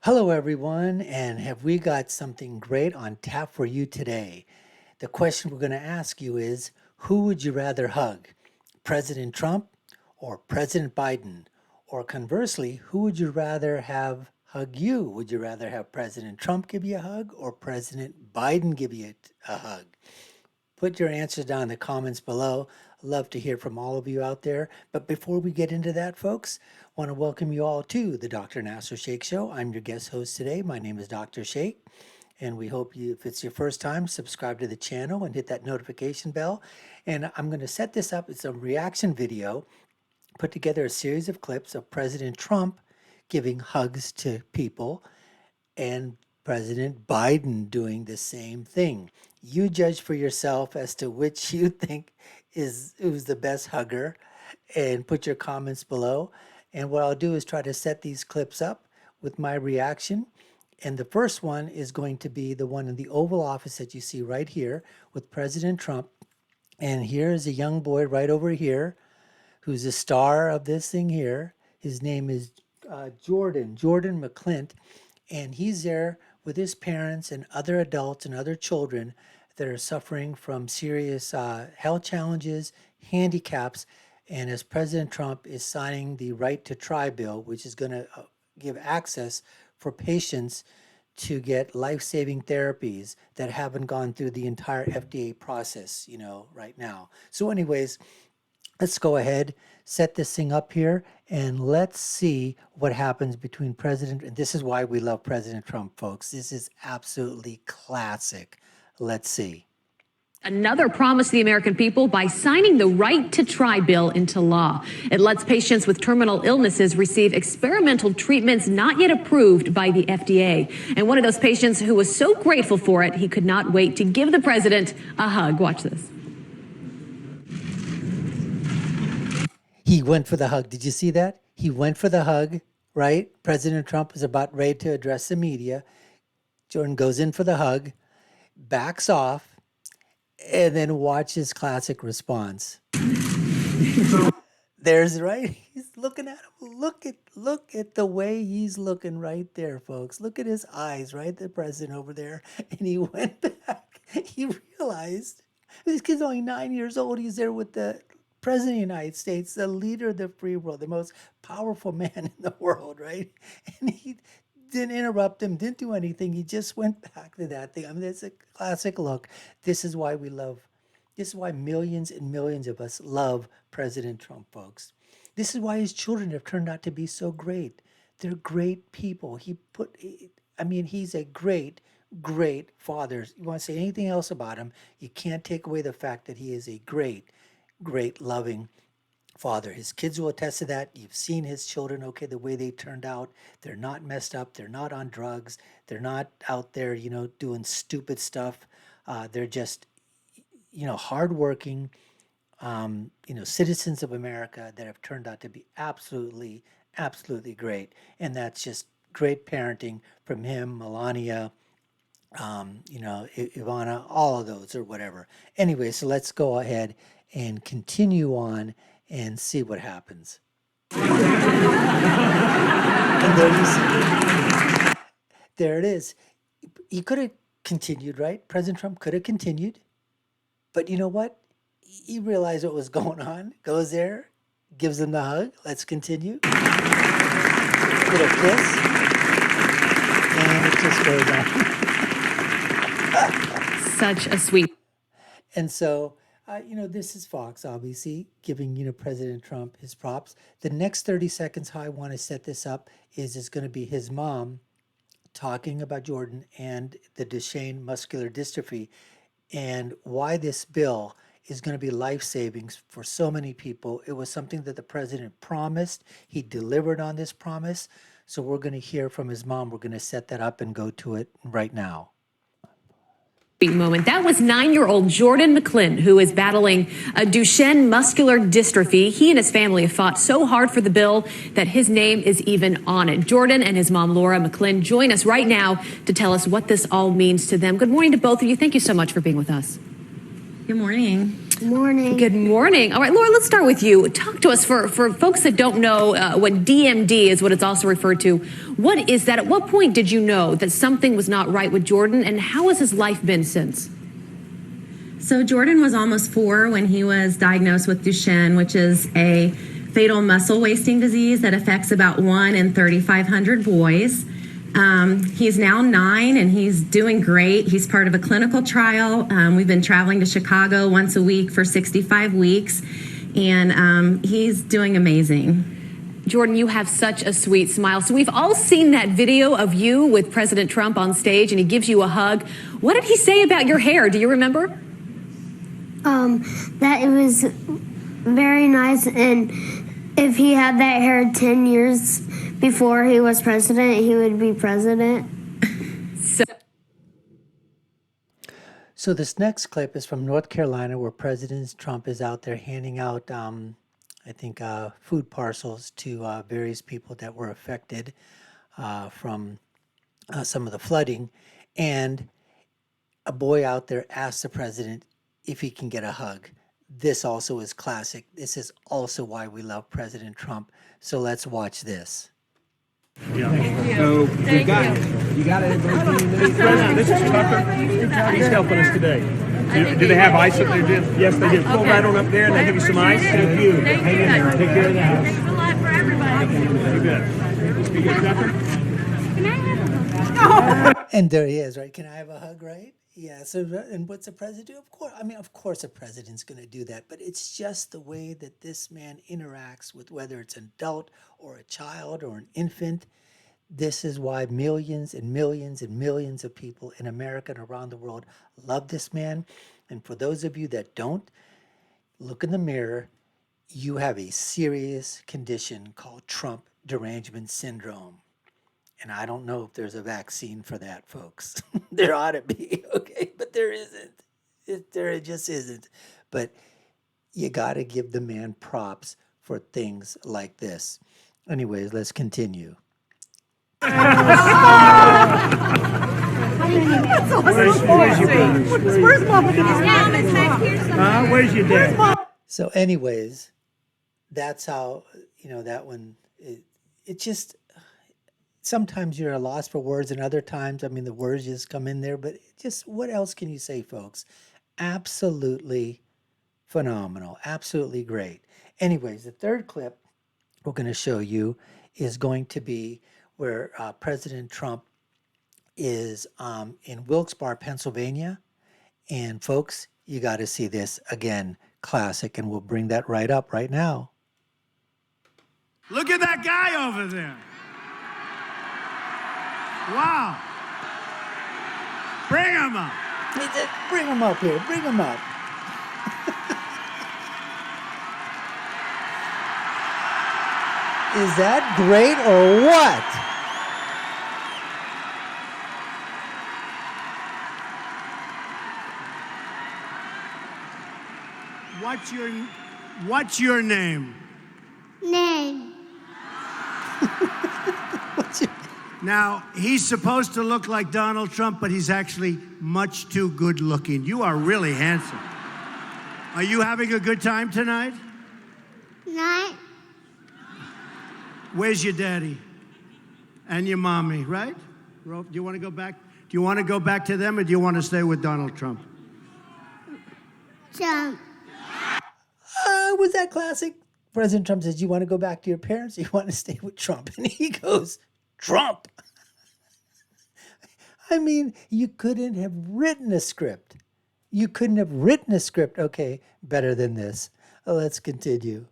Hello, everyone, and have we got something great on tap for you today? The question we're going to ask you is, who would you rather hug, President Trump or President Biden? Or conversely, who would you rather have hug you? Would you rather have President Trump give you a hug or President Biden give you a hug? Put your answers down in the comments below. I'd love to hear from all of you out there. But before we get into that, folks, I want to welcome you all to the Dr. Nasir Shaikh Show. I'm your guest host today. My name is Dr. Shaikh, and we hope you, if it's your first time, subscribe to the channel and hit that notification bell. And I'm going to set this up. It's a reaction video. Put together a series of clips of President Trump giving hugs to people and President Biden doing the same thing. You judge for yourself as to which you think who's the best hugger, and put your comments below. And what I'll do is try to set these clips up with my reaction. And the first one is going to be the one in the Oval Office that you see right here with President Trump. And here's a young boy right over here who's the star of this thing here. His name is Jordan McClint. And he's there with his parents and other adults and other children that are suffering from serious health challenges, handicaps. And as President Trump is signing the Right to Try bill, which is going to give access for patients to get life-saving therapies that haven't gone through the entire FDA process, right now. So anyways, let's go ahead, set this thing up here, and let's see what happens between President, and this is why we love President Trump, folks. This is absolutely classic. Let's see. Another promise to the American people by signing the Right to Try bill into law. It lets patients with terminal illnesses receive experimental treatments not yet approved by the FDA. And one of those patients who was so grateful for it, he could not wait to give the president a hug. Watch this. He went for the hug. Did you see that? He went for the hug, right? President Trump is about ready to address the media. Jordan goes in for the hug, backs off, and then watch his classic response. There's right. He's looking at him. Look at the way he's looking right there, folks. Look at his eyes, right? The president over there. And he went back. He realized this kid's only 9 years old. He's there with the President of the United States, the leader of the free world, the most powerful man in the world, right? And he didn't interrupt him, didn't do anything. He just went back to that thing. I mean, it's a classic look. This is why millions and millions of us love President Trump, folks. This is why his children have turned out to be so great. They're great people. He's a great, great father. You want to say anything else about him, you can't take away the fact that he is a great, loving father. His kids will attest to that. You've seen his children, okay, the way they turned out. They're not messed up. They're not on drugs. They're not out there, doing stupid stuff. They're just, hardworking, citizens of America that have turned out to be absolutely, absolutely great. And that's just great parenting from him, Melania, Ivana, all of those or whatever. Anyway, so let's go ahead and continue on and see what happens. And there it is. He could have continued, right? President Trump could have continued. But you know what? He realized what was going on. Goes there, gives him the hug. Let's continue. Get a kiss. And it just goes on. Such a sweet. And so, this is Fox, obviously, giving, President Trump his props. The next 30 seconds, how I want to set this up is it's going to be his mom talking about Jordan and the Duchenne muscular dystrophy and why this bill is going to be life savings for so many people. It was something that the president promised. He delivered on this promise. So we're going to hear from his mom. We're going to set that up and go to it right now. Moment. That was 9-year-old Jordan McClint, who is battling a Duchenne muscular dystrophy. He and his family have fought so hard for the bill that his name is even on it. Jordan and his mom, Laura McClint, join us right now to tell us what this all means to them. Good morning to both of you. Thank you so much for being with us. Good morning. Morning. Good morning. All right, Laura, let's start with you. Talk to us for folks that don't know what DMD is, what it's also referred to. What is that? At what point did you know that something was not right with Jordan, and how has his life been since? So Jordan was almost 4 when he was diagnosed with Duchenne, which is a fatal muscle wasting disease that affects about 1 in 3,500 boys. He's now 9 and he's doing great. He's part of a clinical trial. We've been traveling to Chicago once a week for 65 weeks, and he's doing amazing. Jordan, you have such a sweet smile. So we've all seen that video of you with President Trump on stage, and he gives you a hug. What did he say about your hair? Do you remember? That it was very nice, and if he had that hair 10 years before he was president, he would be president. So this next clip is from North Carolina, where President Trump is out there handing out, I think, food parcels to various people that were affected from some of the flooding. And a boy out there asked the president if he can get a hug. This also is classic. This is also why we love President Trump. So let's watch this. Yeah. So you got it. President, this is Tucker. He's helping us today. Do they have ice up there, Jim? Yes, they do. Pull right on up there and they'll give you some ice. Thank you. Hang in there. Take care of the house. There's a lot for everybody. You bet. You good, Tucker? Can I have a hug? And there he is, right? Can I have a hug, right? Yeah. So, and what's the president do? Of course, I mean, of course, a president's going to do that. But it's just the way that this man interacts with whether it's an adult or a child or an infant. This is why millions and millions and millions of people in America and around the world love this man. And for those of you that don't, look in the mirror. You have a serious condition called Trump derangement syndrome. And I don't know if there's a vaccine for that, folks. There ought to be, okay? But there isn't. There just isn't. But you got to give the man props for things like this. Anyways, let's continue. Where's your brother? Where's Mama? Mama's back here somewhere. Where's your dad? So anyways, that's how, that one, it just, sometimes you're at a loss for words, and other times, I mean, the words just come in there, but just what else can you say, folks? Absolutely phenomenal. Absolutely great. Anyways, the third clip we're going to show you is going to be where President Trump is in Wilkes-Barre, Pennsylvania. And folks, you got to see this again, classic, and we'll bring that right up right now. Look at that guy over there. Wow. Bring him up. Bring him up here. Bring him up. Is that great or what? What's your name? Name. Now, he's supposed to look like Donald Trump, but he's actually much too good looking. You are really handsome. Are you having a good time tonight? Night. Where's your daddy? And your mommy, right? Do you want to go back? Do you want to go back to them, or do you want to stay with Donald Trump? Jump. Was that classic? President Trump says, you want to go back to your parents? Or you want to stay with Trump? And he goes, Trump. I mean, you couldn't have written a script. You couldn't have written a script. Okay, better than this. Let's continue.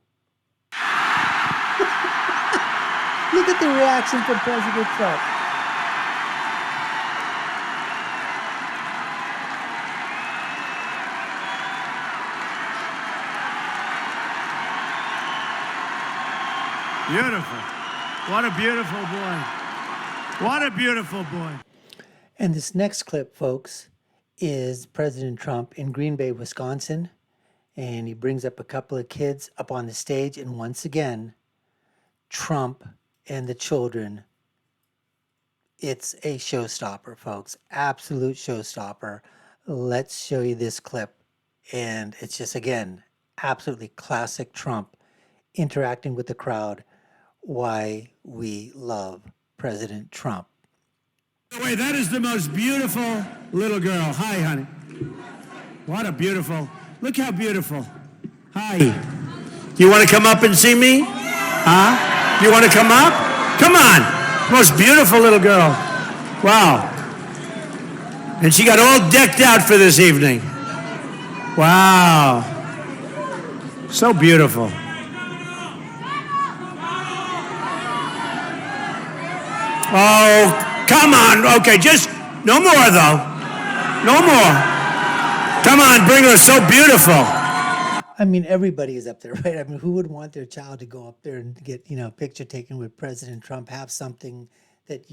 Look at the reaction from President Trump. Beautiful. What a beautiful boy. What a beautiful boy. And this next clip, folks, is President Trump in Green Bay, Wisconsin. And he brings up a couple of kids up on the stage. And once again, Trump and the children. It's a showstopper, folks. Absolute showstopper. Let's show you this clip And it's just, again, absolutely classic Trump interacting with the crowd. Why we love President Trump. Wait, that is the most beautiful little girl. Hi, honey. What a beautiful. Look how beautiful. Hi. You want to come up and see me? Huh? You want to come up? Come on. Most beautiful little girl. Wow. And she got all decked out for this evening. Wow. So beautiful. Oh, come on. Okay, just no more, though. No more. Come on, bring her. So beautiful. I mean, everybody is up there, right? I mean, who would want their child to go up there and get, a picture taken with President Trump, have something that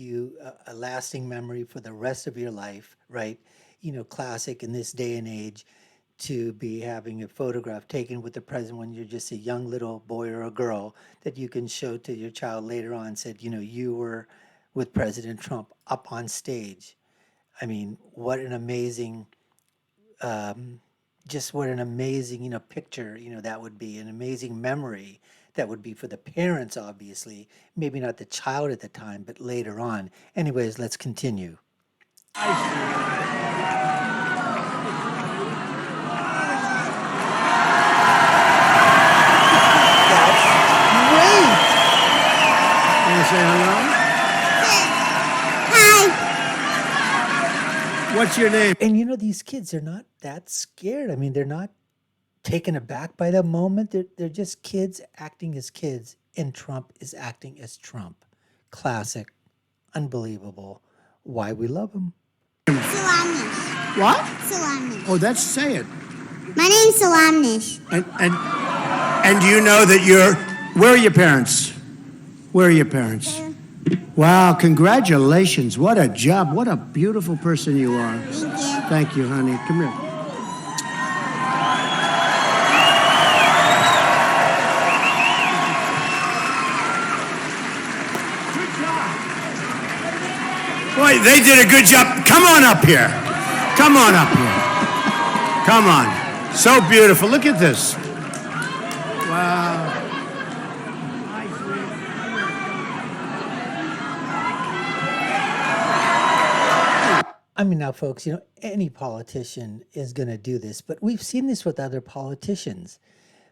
a lasting memory for the rest of your life, right? Classic in this day and age to be having a photograph taken with the president when you're just a young little boy or a girl that you can show to your child later on, said, you were with President Trump up on stage. I mean, what an amazing just what an amazing, picture, that would be an amazing memory that would be for the parents, obviously, maybe not the child at the time, but later on. Anyways, let's continue. Want to say hello? Hi. What's your name? And these kids are not that scared. I mean, they're not taken aback by the moment. They're just kids acting as kids, and Trump is acting as Trump. Classic, unbelievable. Why we love him. Salamnish. What? Salamnish. Oh, that's say it. My name's Salamnish. And you know that where are your parents? Where are your parents? Wow, congratulations. What a job. What a beautiful person you are. Thank you. Thank you, honey. Come here. Boy, they did a good job. Come on up here. Come on up here. Come on. So beautiful. Look at this. Wow. I mean, now, folks, any politician is going to do this, but we've seen this with other politicians.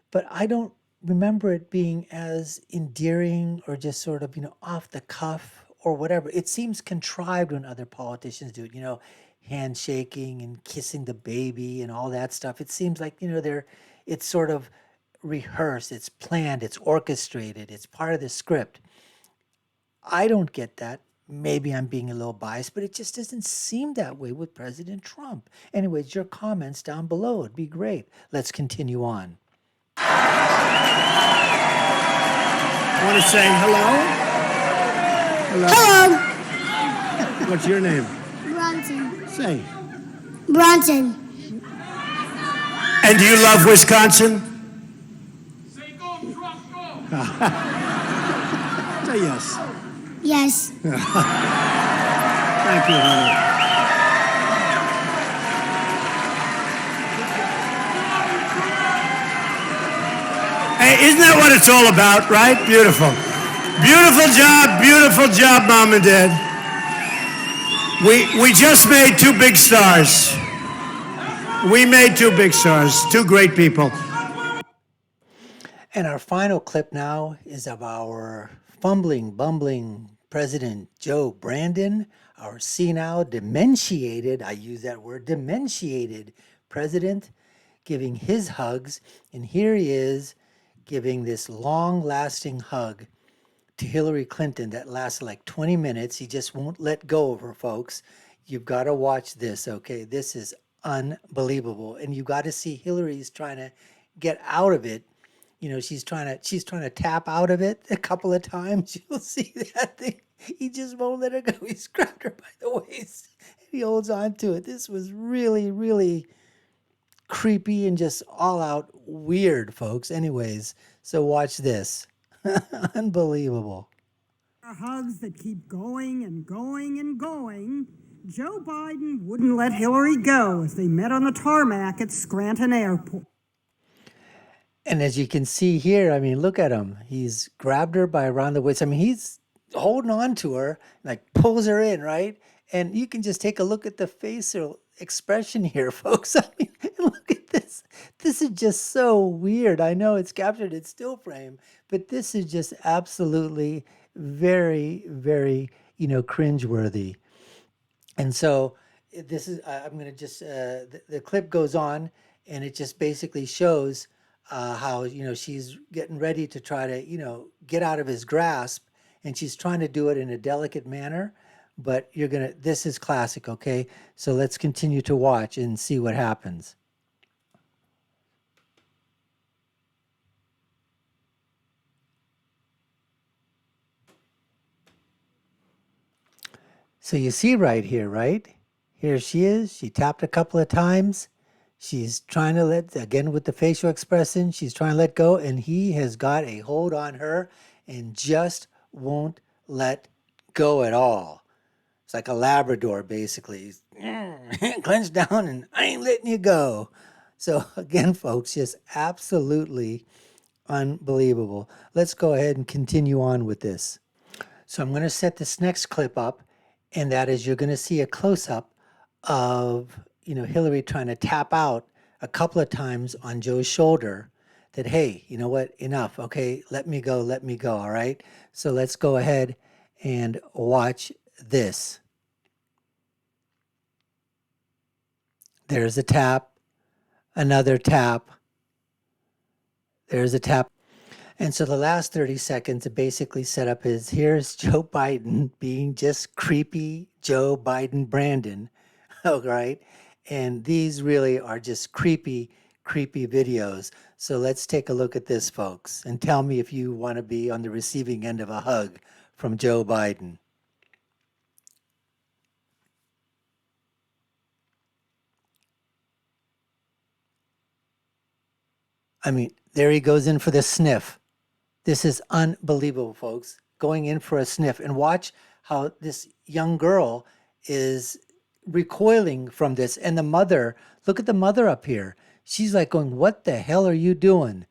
But I don't remember it being as endearing or just sort of, off the cuff or whatever. It seems contrived when other politicians do it, handshaking and kissing the baby and all that stuff. It seems like, it's sort of rehearsed, it's planned, it's orchestrated, it's part of the script. I don't get that. Maybe I'm being a little biased, but it just doesn't seem that way with President Trump. Anyways, your comments down below. It'd be great. Let's continue on. Want to say hello? Hello. What's your name? Bronson. Say. Bronson. And do you love Wisconsin? Say go, Trump, go. Say yes. Yes. Thank you, honey. Hey, isn't that what it's all about, right? Beautiful. Beautiful job, Mom and Dad. We just made two big stars. We made two big stars, two great people. And our final clip now is of our bumbling President Joe Brandon, our senile, dementiated, I use that word, dementiated president, giving his hugs. And here he is giving this long-lasting hug to Hillary Clinton that lasted like 20 minutes. He just won't let go of her, folks. You've got to watch this, okay? This is unbelievable. And you got to see Hillary's trying to get out of it. She's trying to tap out of it a couple of times. You'll see that thing. He just won't let her go. He's grabbed her by the waist and he holds on to it. This was really, really creepy and just all out weird, folks. Anyways, so watch this. Unbelievable. Hugs that keep going and going and going, Joe Biden wouldn't let Hillary go as they met on the tarmac at Scranton Airport. And as you can see here, I mean, look at him. He's grabbed her by around the waist. I mean, he's holding on to her, like pulls her in, right? And you can just take a look at the facial expression here, folks. I mean, look at this. This is just so weird. I know it's captured in still frame, but this is just absolutely very, very, cringeworthy. And so this is, I'm going to just, the clip goes on and it just basically shows how, she's getting ready to try to, get out of his grasp, and she's trying to do it in a delicate manner. But this is classic, okay? So let's continue to watch and see what happens. So you see right here, right? Here she is. She tapped a couple of times. She's trying to again with the facial expression, she's trying to let go, and he has got a hold on her and just won't let go at all. It's like a Labrador, basically. He's clenched down and I ain't letting you go. So again, folks, just absolutely unbelievable. Let's go ahead and continue on with this. So I'm going to set this next clip up, and that is you're going to see a close-up of, Hillary trying to tap out a couple of times on Joe's shoulder that, hey, you know what, enough, okay, let me go, all right? So let's go ahead and watch this. There's a tap, another tap, there's a tap. And so the last 30 seconds to basically set up is here's Joe Biden being just creepy Joe Biden Brandon, all right? And these really are just creepy, creepy videos. So let's take a look at this, folks, and tell me if you want to be on the receiving end of a hug from Joe Biden. I mean, there he goes in for the sniff. This is unbelievable, folks. Going in for a sniff. And watch how this young girl is recoiling from this. And the mother, look at the mother up here. She's like going, what the hell are you doing?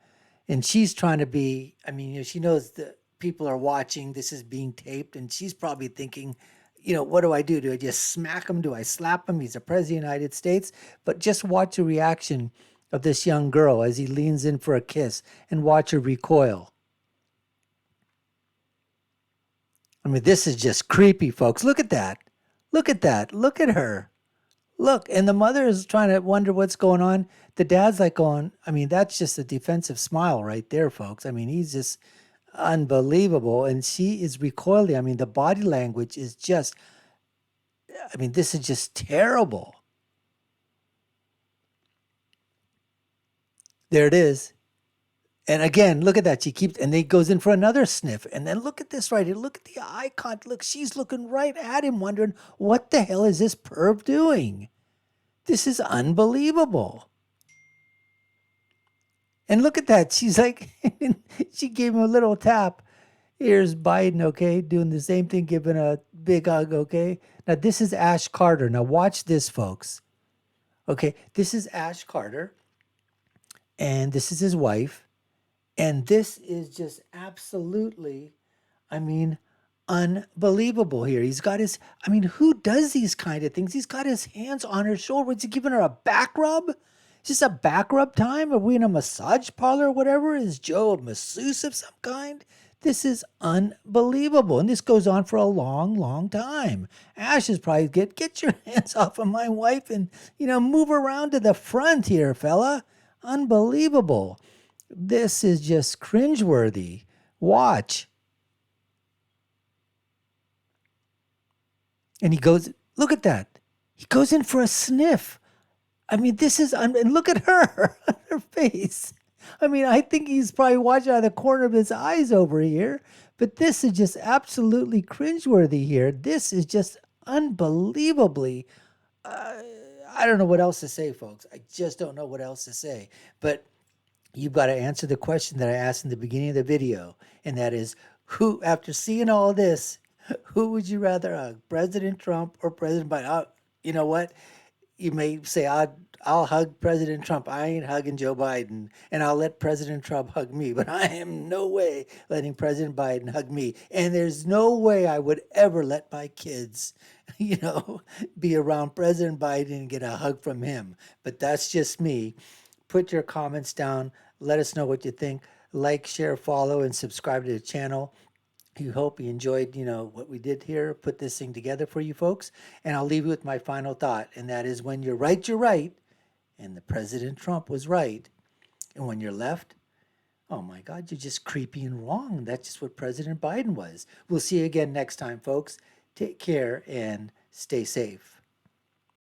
And she's trying to be, she knows that people are watching. This is being taped. And she's probably thinking, what do I do? Do I just smack him? Do I slap him? He's a president of the United States. But just watch the reaction of this young girl as he leans in for a kiss, and watch her recoil. I mean, this is just creepy, folks. Look at that. Look at that. Look at her. Look. And the mother is trying to wonder what's going on. The dad's like going, that's just a defensive smile right there, folks. He's just unbelievable. And she is recoiling. The body language is just, this is just terrible. There it is. And again, look at that. She keeps, and then goes in for another sniff. And then look at this right here. Look at the eye contact. Look, she's looking right at him, wondering, what the hell is this perv doing? This is unbelievable. And look at that. She's like, she gave him a little tap. Here's Biden, okay, doing the same thing, giving a big hug, okay? Now, this is Ash Carter. Now, watch this, folks. Okay, this is Ash Carter. And this is his wife. And this is just absolutely, unbelievable here. He's got his, who does these kind of things? He's got his hands on her shoulder. Is he giving her a back rub? Is this a back rub time? Are we in a massage parlor or whatever? Is Joe a masseuse of some kind? This is unbelievable. And this goes on for a long, long time. Ash is probably get your hands off of my wife and, move around to the front here, fella. Unbelievable. This is just cringeworthy. Watch. And he goes, look at that. He goes in for a sniff. This is, and look at her, her face. I think he's probably watching out of the corner of his eyes over here. But this is just absolutely cringeworthy here. This is just unbelievably, I don't know what else to say, folks. I just don't know what else to say. But you've got to answer the question that I asked in the beginning of the video, and that is, who, after seeing all this, Who would you rather hug, President Trump or President Biden? You know what? You may say, I'll hug President Trump. I ain't hugging Joe Biden, and I'll let President Trump hug me, but I am no way letting President Biden hug me. And there's no way I would ever let my kids, be around President Biden and get a hug from him. But that's just me. Put your comments down. Let us know what you think. Like, share, follow, and subscribe to the channel. You hope you enjoyed, what we did here, put this thing together for you folks. And I'll leave you with my final thought, and that is when you're right, and the President Trump was right. And when you're left, oh my God, you're just creepy and wrong. That's just what President Biden was. We'll see you again next time, folks. Take care and stay safe.